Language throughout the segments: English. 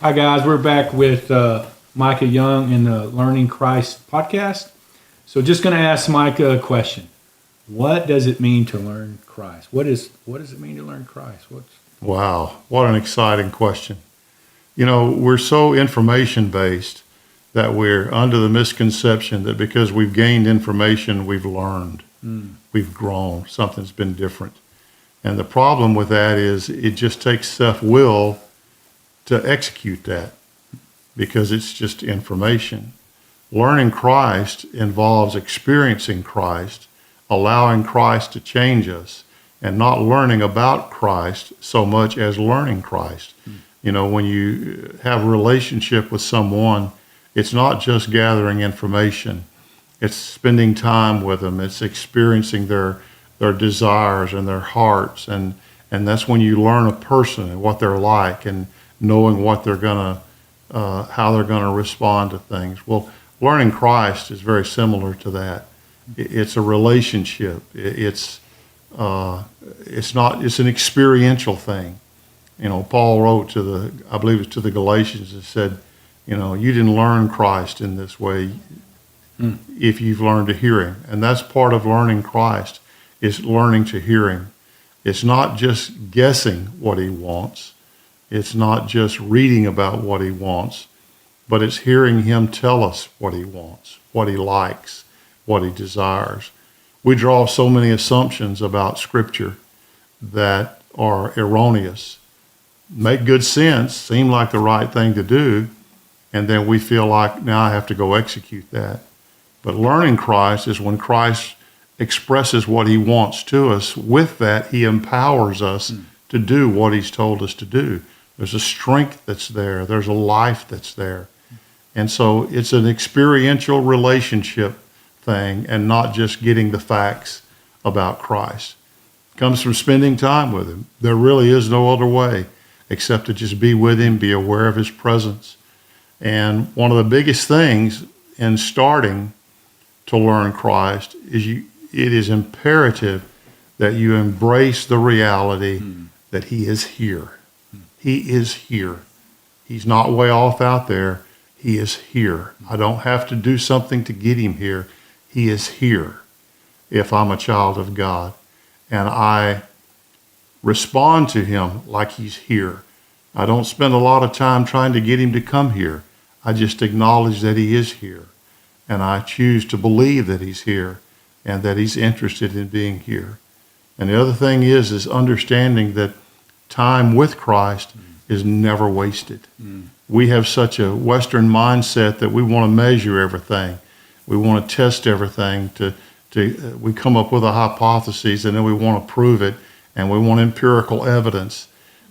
Hi, guys. We're back with Micah Young in the Learning Christ podcast. So, just going to ask Micah a question. What does it mean to learn Christ? What does it mean to learn Christ? Wow, what an exciting question. We're so information based that we're under the misconception that because we've gained information, we've learned, we've grown, something's been different. And the problem with that is it just takes self will to execute that because it's just information. Learning Christ involves experiencing Christ, allowing Christ to change us, and not learning about Christ so much as learning Christ. When you have a relationship with someone, it's not just gathering information. It's spending time with them. It's experiencing their desires and their hearts. And that's when you learn a person and what they're like and knowing what they're going to, how they're going to respond to things. Well, learning Christ is very similar to that. It's a relationship. It's an experiential thing. Paul wrote I believe it's to the Galatians, and said, you didn't learn Christ in this way if you've learned to hear him. And that's part of learning Christ, is learning to hear him. It's not just guessing what he wants. It's not just reading about what he wants, but it's hearing him tell us what he wants, what he likes, what he desires. We draw so many assumptions about Scripture that are erroneous, make good sense, seem like the right thing to do, and then we feel like, now I have to go execute that. But learning Christ is when Christ expresses what he wants to us. With that, he empowers us to do what he's told us to do. There's a strength that's there. There's a life that's there. And so it's an experiential relationship thing and not just getting the facts about Christ. It comes from spending time with him. There really is no other way except to just be with him, be aware of his presence. And one of the biggest things in starting to learn Christ is it is imperative that you embrace the reality that he is here. He is here. He's not way off out there. He is here. I don't have to do something to get him here. He is here if I'm a child of God. And I respond to him like he's here. I don't spend a lot of time trying to get him to come here. I just acknowledge that he is here. And I choose to believe that he's here and that he's interested in being here. And the other thing is understanding that time with Christ is never wasted. We have such a Western mindset that we want to measure everything. We want to test everything. We come up with a hypothesis and then we want to prove it, and we want empirical evidence.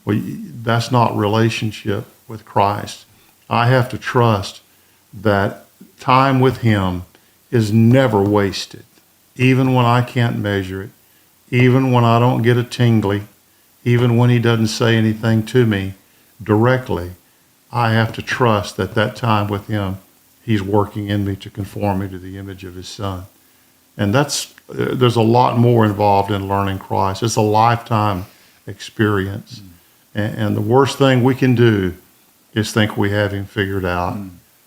That's not relationship with Christ. I have to trust that time with him is never wasted, even when I can't measure it, even when I don't get a tingly, even when he doesn't say anything to me directly. I have to trust that time with him, he's working in me to conform me to the image of his son. And there's a lot more involved in learning Christ. It's a lifetime experience. And the worst thing we can do is think we have him figured out,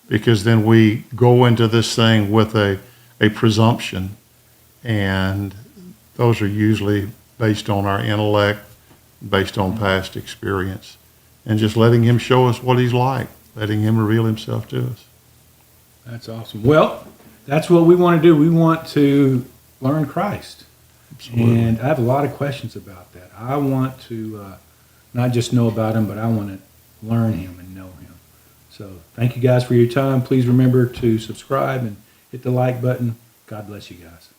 because then we go into this thing with a presumption, and those are usually based on our intellect, based on past experience, and just letting him show us what he's like, letting him reveal himself to us. That's awesome. Well, that's what we want to do. We want to learn Christ. Absolutely. And I have a lot of questions about that. I want to not just know about him, but I want to learn him and know him. So thank you guys for your time. Please remember to subscribe and hit the like button. God bless you guys.